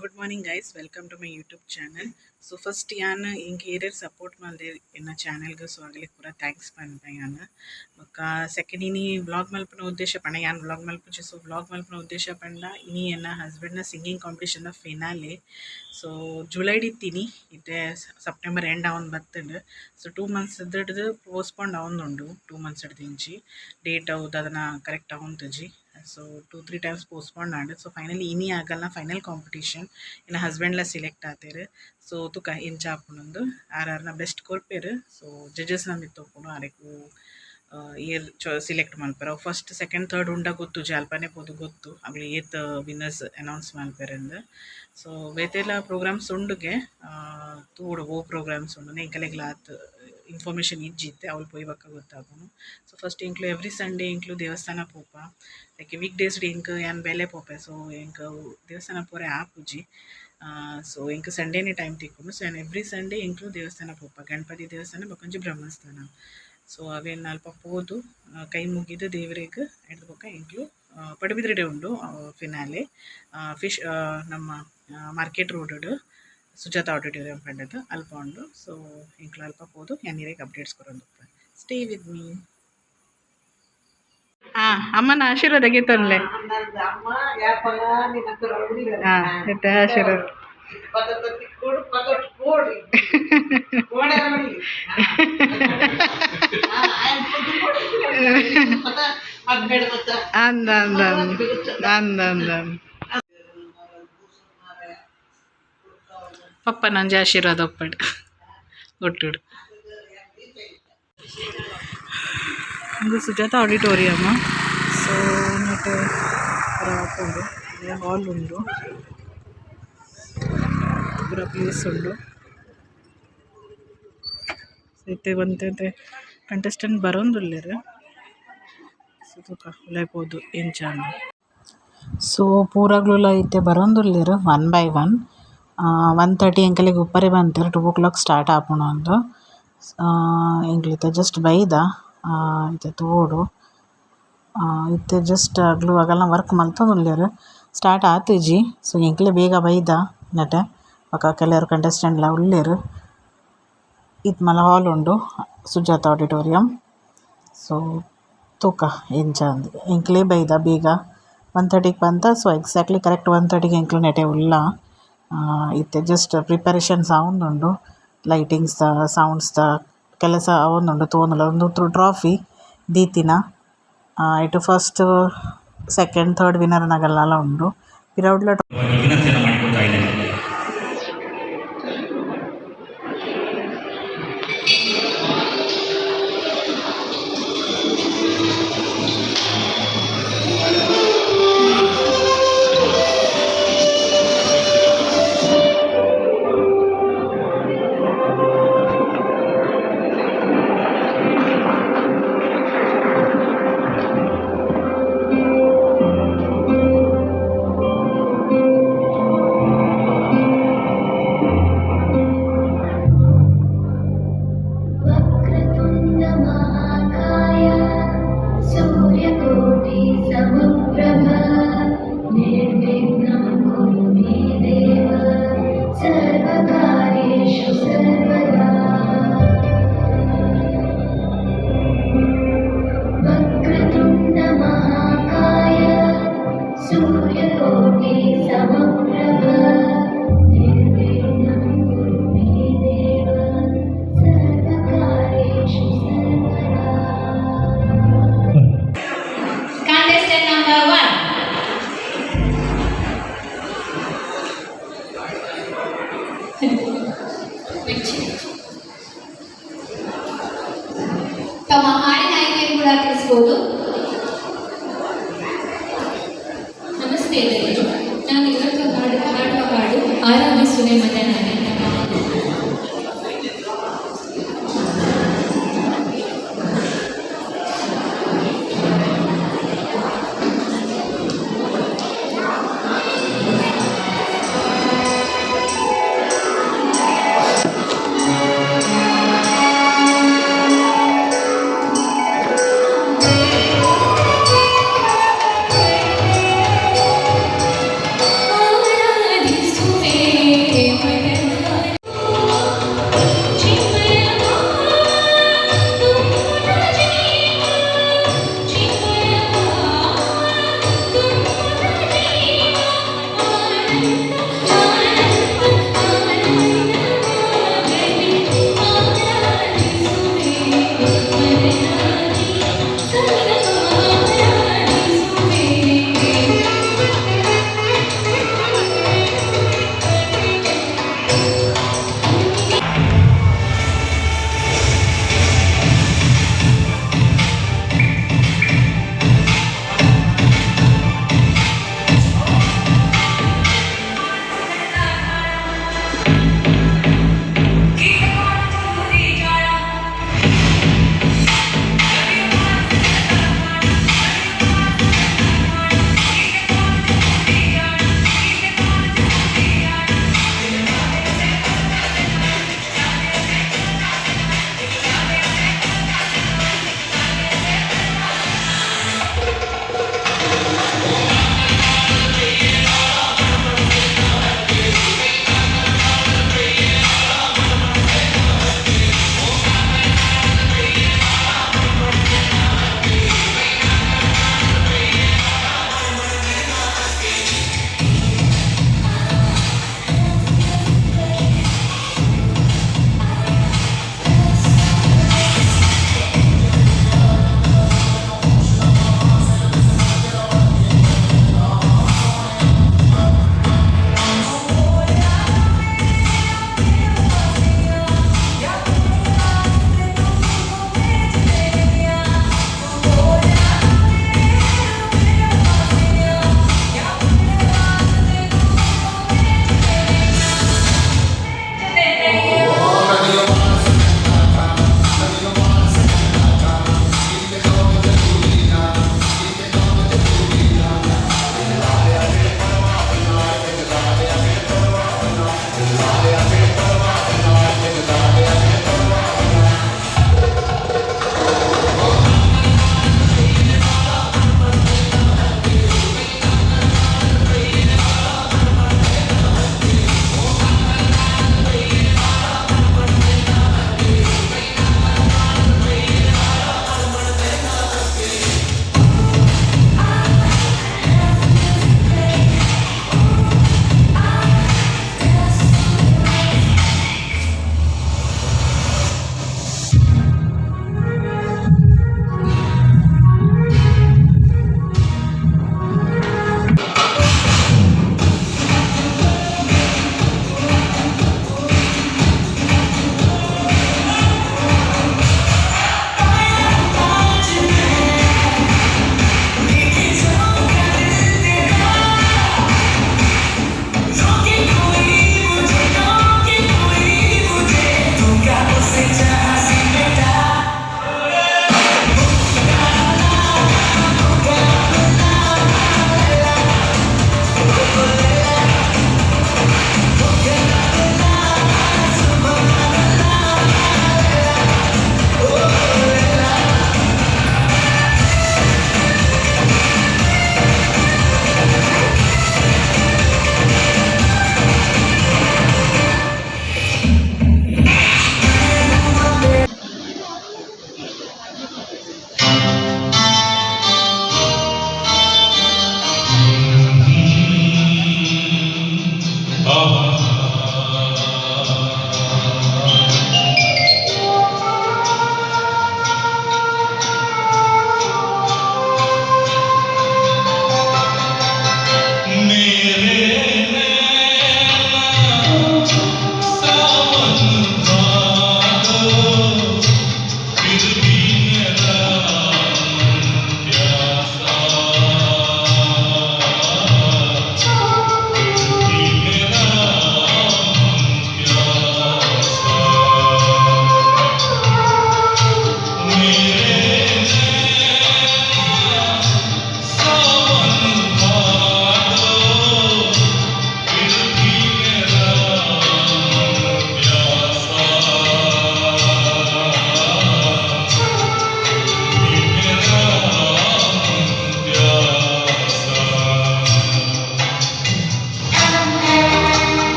Good morning guys, welcome to my YouTube channel. So first yan inge ಏರಿಯರ್ support ಮಾಡಿದೆ ಇನ್ನ ಚಾನೆಲ್ಗೆ so ಆಗಲಿ ಪೂರ ಥ್ಯಾಂಕ್ಸ್ ಪನ್ಪೆ ಯಾನ ಬೊಕ್ಕ ಸೆಕೆಂಡ್ ಇನಿ ವ್ಲಾಗ್ ಮಲ್ಪನ ಉದ್ದೇಶ ಪಂಡ ಯಾನ್ ವ್ಲಾಗ್ ಮಲ್ಪುಜಿ ಸೊ ವ್ಲಾಗ್ ಮಲ್ಪನ ಉದ್ದೇಶ ಪಂಡ ಇನಿ ಎನ್ನ ಹಸ್ಬೆಂಡ್ನ singing competition finale so July ಇತ್ತೀನಿ ಇತ್ತೆ ಸೆಪ್ಟೆಂಬರ್ ಎಂಡ್ ಅವನ್ ಬತ್ತಂಡು ಸೊ 2 months ಹಿಡ್ದು ಪೋಸ್ಟ್ಪೋಂಡ್ ಅವೊಂದುಂಡು 2 months ಹಿಡ್ದಿಂಚಿ ಡೇಟ್ ಹೌದು ಅದನ್ನು ಕರೆಕ್ಟ್ ಅವೊಂತಜಿ so 2-3 times postponed and so finally ಇನಿ ಆಗಲ್ಲ ಫೈನಲ್ ಕಾಂಪಿಟೇಷನ್ ಇನ್ನು ಹಸ್ಬೆಂಡ್ಲ ಸಿಲೆಕ್ಟ್ ಆತೇರು ಸೊ ತುಕ ಇಂಚ ಹಾಕೊಂಡೊಂದು ಆರ್ನ ಬೆಸ್ಟ್ ಕೊರ್ಪೇರು ಸೊ ಜಡ್ಜಸ್ನ ಮಿತ್ತೊಪ್ಪುನು ಆರೆಕು ಇಯರ್ ಸಿಲೆಕ್ಟ್ ಮಲ್ಪೇರು ಫಸ್ಟ್ ಸೆಕೆಂಡ್ ಥರ್ಡ್ ಉಂಡ ಗೊತ್ತು ಜಾಲ್ಪನೆ ಪೋದು ಗೊತ್ತು ಆಗಲಿ ಏತ್ ವಿನ್ನರ್ಸ್ ಅನೌನ್ಸ್ ಮಲ್ಪೇರೆಂದು ಸೊ ಬೇತೆಲ್ಲ ಪ್ರೋಗ್ರಾಮ್ಸ್ ಉಂಡುಗೆ ತೂಡು ಓ ಪ್ರೋಗ್ರಾಮ್ಸ್ ಉಂಡು ನೆಂಕಲೆಗ್ಲ ಆತ್ ಇನ್ಫಾರ್ಮೇಷನ್ ಇಜ್ಜಿತ್ತೆ ಅವ್ಳು ಪೋಯ್ ಬಕ್ಕ ಗೊತ್ತಾಗೋನು ಸೊ ಫಸ್ಟ್ ಇಂಕ್ಲು ಎವ್ರಿ ಸಂಡೇ ಇಂಕ್ಲು ದೇವಸ್ಥಾನ ಪೋಪ ಲೈಕ್ ವೀಕ್ ಡೇಸ್ ಇಂಕ್ ಏನು ಬೆಲೆ ಪೋಪೆ ಸೊ ಇಂಕ್ ದೇವಸ್ಥಾನ ಪೋರೆ ಆಪುಜಿ ಸೊ ಇಂಕ್ ಸಂಡೇನೇ ಟೈಮ್ ತಿಕ್ಕೊಂಡು ಸೊ ಎವ್ರಿ ಸಂಡೇ ಇಂಕ್ಲು ದೇವಸ್ಥಾನ ಪೋಪ ಗಣಪತಿ ದೇವಸ್ಥಾನ ಬಕೊಂಜಿ ಬ್ರಹ್ಮಸ್ಥಾನ ಸೊ ಅವೇನು ಅಲ್ಪ ಪೋದು ಕೈ ಮುಗಿದು ದೇವರಿಗೆ ಹಿಡ್ದು ಬೊಕ್ಕ ಇಂಕ್ಲು ಪಡುಬಿದ್ರೆಡೆ ಉಂಡು ಫಿನಾಲೆ ಫಿಶ್ ನಮ್ಮ ಮಾರ್ಕೆಟ್ ರೋಡ್ ಸುಜಾತ ಆಡಿಟೋರಿಯಂ ಪಂಡದು ಅಲ್ಪ ಉಂಡು ಸೊ ಇಂಕ್ಲು ಅಲ್ಪ ಪೋದು ಯಾನಿರೇಗೆ ಅಪ್ಡೇಟ್ಸ್ ಕೊರೊಂದು ಸ್ಟೇ ವಿತ್ ಮೀ ಅಮ್ಮನ ಆಶೀರ್ವಾದ ಗೀತನ್ಲೆ ಆಶೀರ್ವಾದ ಅಂದ ಅಂದ ಅಂದ ಅಂದ ಪಪ್ಪ ನಂಜೆ ಆಶೀರ್ವಾದ ಒಪ್ಪಡು ಒಟ್ಟುಡು ಇದು ಸುಜಾತ ಆಡಿಟೋರಿಯಮ್ ಸೊ ನೆಟ್ಟು ಹಾಕೊಂಡು ಹಾಲ್ ಉಂಡು ಪೂರ ಪ್ಲೇಸ್ ಉಂಡು ಇತ್ತೆ ಬಂತೆ ಕಂಟೆಸ್ಟೆಂಟ್ ಬರೋಂದುಲ್ಲೇರು ಸುತುಕ ಉಲಾಯ್ಬೋದು ಎಂಚಾಂದು ಸೊ ಪೂರಾಗ್ಲುಲ ಇತ್ತೆ ಬರೋಂದುಲ್ಲೇರು 1 by 1 1:30 ಎಂಕಲಿಗೆ ಉಪ್ಪರೆ ಬಂತಾರೆ 2 o'clock ಸ್ಟಾರ್ಟ್ ಆಪುಣ ಅಂದು ಎಂಕ್ಲಿತ್ತೆ ಜಸ್ಟ್ ಬೈದ ಇತ್ತೆ ತೋಡು ಇತ್ತೆ ಜಸ್ಟ್ ಆಗ್ಲು ಆಗಲ್ಲ ವರ್ಕ್ ಮಲ್ತೊಂದುಲ್ಲೇರು ಸ್ಟಾರ್ಟ್ ಆತುಜಿ ಸೊ ಎಂಕ್ಲೆ ಬೇಗ ಬೈದ ನಟೆ ಪಕ್ಕ ಕೆಲವರು ಕಂಟೆಸ್ಟೆಂಟ್ಲ ಉಳ್ಳೇರು ಇದು ಮಲ್ಲ ಹಾಲ್ ಉಂಡು ಸುಜಾತ ಆಡಿಟೋರಿಯಂ ಸೊ ತೂಕ ಎಂಚ ಅಂದು ಎಂಕ್ಲೆ ಬೈದ ಬೇಗ 1:30ಗೆ ಬಂತ ಸೊ ಎಕ್ಸಾಕ್ಟ್ಲಿ ಕರೆಕ್ಟ್ 1:30ಗೆ ಎಂಕ್ಲು ನೆಟೆ ಉಲ್ಲ ಇತ್ತೆ ಜಸ್ಟ್ ಪ್ರಿಪರೇಷನ್ಸ್ ಅವೊಂದುಂಡು ಲೈಟಿಂಗ್ಸ್ದ ಸೌಂಡ್ಸ್ದ ಕೆಲಸ ಅವೊಂದುಂಡು ತೋಂದುಲ್ಲ ಒಂದು ಟ್ರಾಫಿ ದೀತಿನ ಇಟ್ಟು ಫಸ್ಟ್ ಸೆಕೆಂಡ್ ಥರ್ಡ್ ವಿನ್ನರ್ನಾಗೆಲ್ಲ ಉಂಡು ಪಿರೌಡ್ಲ ತಮ್ಮ ಹಾಡಿನ ಆಯ್ಕೆಯನ್ನು ಕೂಡ ತಿಳಿಸಬಹುದು. ನಮಸ್ತೆ ಎಲ್ಲರಿಗೂ. ನಾನು ಇವತ್ತು ಹಾಡುವ ಹಾಡು ಆರಾಧಿಸುವೆ ಮದನಾನೆ. This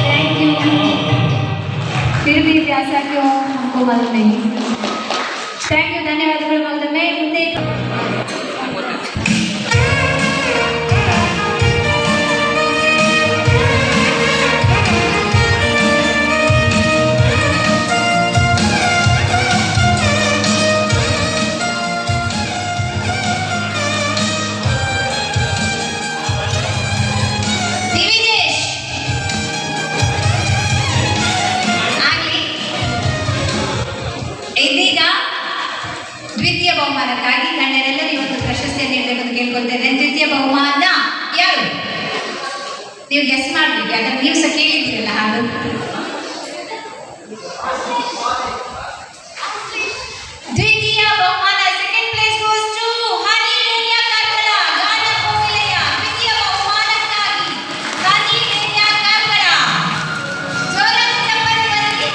thank you. फिर भी प्यासा क्यों हमको मालूम नहीं। थैंक यू, ಧನ್ಯವಾದಗಳು ಮಗದೊಮ್ಮೆ ಮುಂದೆ ದಿವಿಜೇಶ್ ಆಗಲಿ. ಇದೀಗ ದ್ವಿತೀಯ ಬಹುಮಾನಕ್ಕಾಗಿ ಗಣ್ಯರೆಲ್ಲರೂ ಇವತ್ತು ಪ್ರಶಸ್ತಿಯನ್ನು ನೀಡಬೇಕೆಂದು ಕೇಳ್ಕೊಳ್ತೇನೆ. ದ್ವಿತೀಯ ಬಹುಮಾನ ಯಾರು? ನೀವು ಗೆಸ್ ಮಾಡಬೇಕು, ಯಾಕಂದ್ರೆ ನೀವು ಸಹ ಕೇಳಿದ್ದೀರಲ್ಲ ಹಾಡು. ದ್ವಿತೀಯ ಬಹುಮಾನ ಸೆಕೆಂಡ್ ಪ್ಲೇಸ್ ಗೋಸ್ ಟು ಹನಿಲೇನಿಯಾ ಕಾರ್ಕಳ ಗಾನ ಕೋಗಿಲೆಯ ದ್ವಿತೀಯ ಬಹುಮಾನಕ್ಕಾಗಿ ಹನಿಲೇನಿಯಾ ಕಾರ್ಕಳ. ಜೋರಾಗಿ ಚಪ್ಪಾಳೆ ಬರಲಿ.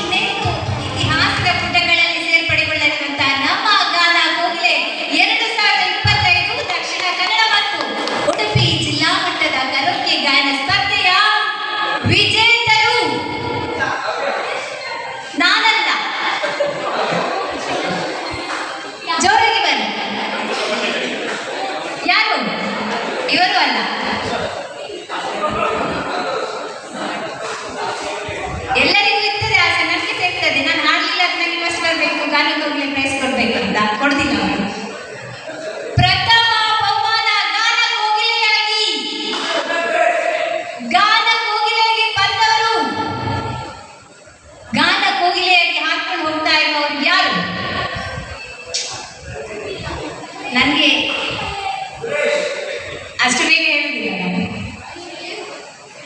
ಇನ್ನೇನು ಇತಿಹಾಸದ ಪುಟಗಳಲ್ಲಿ ಸೇರ್ಪಡೆಗೊಳ್ಳಲಿರುವಂತಹ ನಮ್ಮ ಗಾನ ಕೋಗಿಲೆ 2025 ದಕ್ಷಿಣ ಕನ್ನಡ ಮತ್ತು ಉಡುಪಿ ಜಿಲ್ಲಾ ಮಟ್ಟದ ಕರೋಕೆ ಗಾಯನ ಸ್ಪರ್ಧೆಯ ವಿಜೇತರು ನಾನಲ್ಲ. ಜೋರಾಗಿ ಬನ್ನಿ. ಯಾರು? ಇವರು ಅಲ್ಲ. ಎಲ್ಲರಿಗೂ ಇರ್ತದೆ ಆಸೆ, ನನಗೆ ಸಿಗ್ತದೆ. ನಾನು ಹಾಡಲಿಲ್ಲ ಅಂತ ನನಗೆ ಫಸ್ಟ್ ಬರಬೇಕು, ಗಾನಕ್ಕೆ ಹೋಗ್ಲಿ ಪ್ರೈಸ್ ಕೊಡ್ಬೇಕು ಅಂತ ಕೊಡ್ತಿಲ್ಲ ಅವರು. ಪ್ರಥಮ ಬಹುಮಾನ ಗಾನ ಕೋಗಿಲೆಯಾಗಿ ಬಂದವರು, ಗಾನ ಕೋಗಿಲೆಯಾಗಿ ಹಾಕೊಂಡು ಹೋಗ್ತಾ ಇರುವವರು ಯಾರು? ನನಗೆ ಅಷ್ಟು ಬೇಗ ಹೇಳುದಿಲ್ಲ ನಾನು.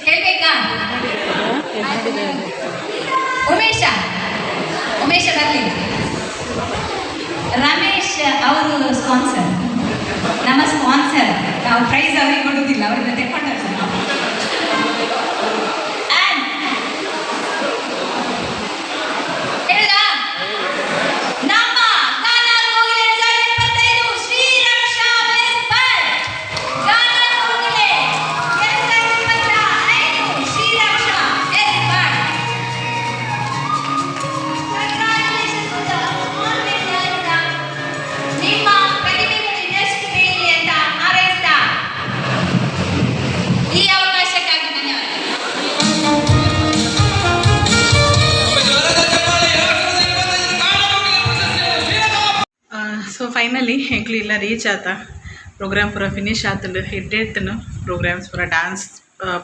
ಹೇಳ್ಬೇಕಾ? ಉಮೇಶ ಬರಲಿಲ್ಲ. ರಮೇಶ್ ಅವರು ಸ್ಪಾನ್ಸರ್, ನಮ್ಮ ಸ್ಪಾನ್ಸರ್. ನಾವು ಪ್ರೈಸ್ ಅವರಿಗೆ ಕೊಡುವುದಿಲ್ಲ, ಅವರಿಂದ ತೆಕ್ಕೊಂಡು ನಮ್ಮ ಗಾನ ಕೋಗಿಲೆ 2025 ಶ್ರೀರಕ್ಷಾ ವೆಸ್ಪರ್. ಗಾನ ಕೋಗಿಲೆ 2025 Shriraksha ವೆಸ್ಪರ್. Congratulations to the all winners. ನಿಮ್ಮ ಪ್ರತಿಭೆಗಳು ಇನ್ನಷ್ಟು ಬೆಳೀಲಿ ಅಂತ ಹಾರೈಸ್ತಾ ಈ ಅವಕಾಶಕ್ಕಾಗಿ ಧನ್ಯವಾದ. ಸೊ ಫೈನಲಿ ಹೆಂಗ್ಲಿ ಇಲ್ಲ ರೀಚ್ ಆತ. ಪ್ರೋಗ್ರಾಮ್ ಪೂರ ಫಿನಿಶ್ ಆತಂಡು ಹಿಡ್ಡೆತ್ತನು ಪ್ರೋಗ್ರಾಮ್ಸ್ ಪೂರ ಡ್ಯಾನ್ಸ್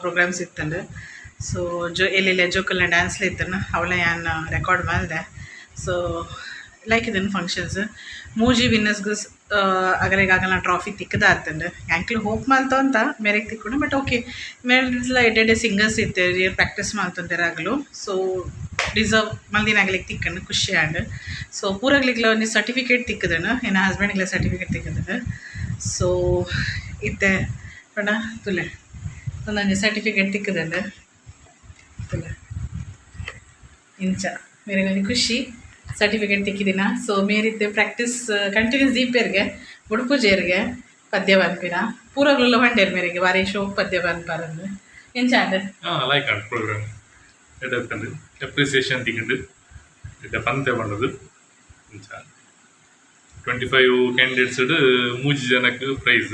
ಪ್ರೋಗ್ರಾಮ್ಸ್ ಇತ್ತಂಡು. ಸೊ ಎಲ್ಲೆಲ್ಲ ಜೋಕಲ್ನ ಡ್ಯಾನ್ಸ್ಲ ಇತ್ತನು ಅವಳ ನಾನು ರೆಕಾರ್ಡ್ ಮಾಡಿದೆ. ಸೊ ಲೈಕ್ ಇದನ್ನು ಫಂಕ್ಷನ್ಸ್ ಮೂಜಿ ವಿನ್ನರ್ಸ್ಗೂ ಅಗಲಿಗಾಗಲ್ಲ ಟ್ರಾಫಿ ತಿಕ್ಕದ ಆತಂಡು ಆ್ಯಂಕ್ಲು ಹೋಪ್ ಮಾಲ್ತ ಅಂತ ಮೇರೆಗೆ ತಿಕ್ಕೊಂಡು ಬಟ್ ಓಕೆ ಮೇರೆಲ್ಲ ಎಡ್ಡೆ ಸಿಂಗರ್ಸ್ ಇರ್ತೇವೆ ಪ್ರಾಕ್ಟೀಸ್ ಮಾಡ್ತಂದಿರಾಗಲು ಸೊ ಡಿಸರ್ವ್ ಮಲ್ದಿನ ಆಗ್ಲಿಕ್ಕೆ ತಿಕ್ಕಂಡು ಖುಷಿ ಆಂಡ್ ಸೊ ಪೂರಾಗ್ಲಿಕ್ಕೆ ಒಂದು ಸರ್ಟಿಫಿಕೇಟ್ ತಿಕ್ಕದನು ಏನ ಹಸ್ಬೆಂಡ್ಗೆ ಸರ್ಟಿಫಿಕೇಟ್ ತಿಕ್ಕದನು ಸೊ ಇತ್ತೆ ಬಣ್ಣ ತುಲೆ ಒಂದೊಂದು ಸರ್ಟಿಫಿಕೇಟ್ ತಿಕ್ಕದನು ತುಲೆ ಇಂಚ ಮೇರೆಗೊಂದು ಖುಷಿ ಸರ್ಟಿಫಿಕೇಟ್ ತಿಕ್ಕಿದಿನ ಸೊ ಮೇರಿದ್ದೆ ಪ್ರಾಕ್ಟೀಸ್ ಕಂಟಿನ್ಯೂಸ್ ದೀಪೇರ್ಗೆ ಉಡುಪುಜೇರ್ಗೆ ಪದ್ಯ ಬನ್ಪಿನ ಪೂರಗಳೆಲ್ಲ ಹೊಂಡೇರು ಮೇರೆಗೆ ವಾರಿ ಶೋ ಪದ್ಯ ಬನ್ಪಾರಂದು ಎಂಚಾಂಡ್ ಲೈಕ್ ಪ್ರೋಗ್ರಾಮ್ ಎಡಕ್ಕಂಡು ಅಪ್ರಿಸಿಯೇಷನ್ ತಿಕ್ಕಂಡು ಇಟ್ಟ ಪಂತೆ ಬಂದದು 25 ಕ್ಯಾಂಡಿಡೇಟ್ಸ್ 3 ಜನಕ್ಕೆ ಪ್ರೈಸ್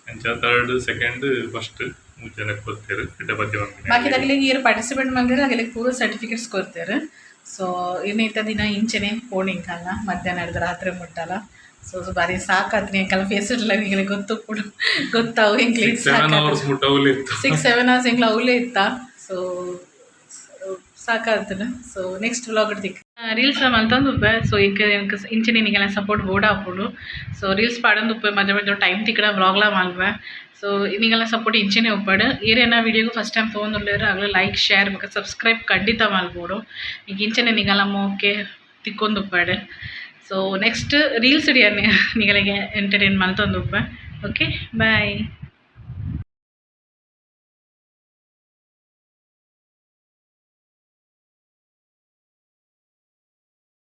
ಅಂಚ 3rd 2nd 1st 3 ಜನಕ್ಕೆ ಕೊಡ್ತಾರೆ ಇಟ್ಟ ಪದ್ಯ ಬಂದಿನ ಬಾಕಿ ತಗಲಿಗೆ ಇವರು ಪಾರ್ಟಿಸಿಪೇಟ್ ಮಾಡಿದ್ರೆ ಆಗಲಿಗೆ ಪೂರ ಸರ್ಟಿಫಿಕೇಟ್ಸ್ ಕೊಡ್ತಾರೆ ಸೊ ಇನ್ನೈತ ದಿನ ಇಂಚೆನೆ ಪೋಣಿಂಕಲ್ಲ ಮಧ್ಯಾಹ್ನ ಹಿಡಿದು ರಾತ್ರಿ ಮುಟ್ಟಲ್ಲ ಸೊ ಬಾರಿ ಸಾಕಾತ್ರಿ ಎಂಕಲ್ಲ ಫೇಸ್ ಇರಲ್ಲ ನಿಮಗೆ ಗೊತ್ತು ಕೂಡ ಗೊತ್ತಾವು ಎಂಕ್ಲಿ 7 hours ಮುಟ್ಟವಲೇ ಇತ್ತು 6-7 hours ಎಂಕ್ಲ ಅವಲೇ ಇತ್ತ ಸೊ ಸಾಕಾಗ್ತದೆ ಸೊ ನೆಕ್ಸ್ಟ್ ವ್ಲಾಗ್ ಇಡ್ತಿಕ್ ರೀಲ್ಸ್ ಮಲ್ತಂದು ಉಪ್ಪೆ ಸೊ ಈಗ ಇಂಚಿನ ನಿಗೆಲ್ಲ ಸಪೋರ್ಟ್ ಬೋರ್ಡ್ ಹಾಕ್ಬಿಡು ಸೊ ರೀಲ್ಸ್ ಪಾಡಂದು ಉಪ್ಪೆ ಮಧ್ಯ ಮಧ್ಯ ಟೈಮ್ ತಿಕ್ಕಡ ವ್ಲಾಗ್ಲ ಮಾಲ್ವೆ ಸೊ ನಿಗೆಲ್ಲ ಸಪೋರ್ಟ್ ಇಂಚಿನೇ ಉಪ್ಪಾಡು ಏರೇನ ವೀಡಿಯೋಗೂ ಫಸ್ಟ್ ಟೈಮ್ ತೊಗೊಂಡಿಲ್ಲರು ಆಗಲೇ ಲೈಕ್ ಶೇರ್ ಮತ್ತು ಸಬ್ಸ್ಕ್ರೈಬ್ ಖಂಡಿತ ಮಾಡ್ಬೋದು ಈಗ ಇಂಚನೆ ನಿಗೆಲ್ಲ ಮೋಕೆ ತಿಕ್ಕೊಂದು ಉಪ್ಪಾಡು ಸೊ ನೆಕ್ಸ್ಟ್ ರೀಲ್ಸ್ ಹಿಡಿಯ ನಿಗಳಿಗೆ ಎಂಟರ್ಟೈನ್ ಮಲ್ತಂದು ಉಪ್ಪೆ ಓಕೆ ಬಾಯ್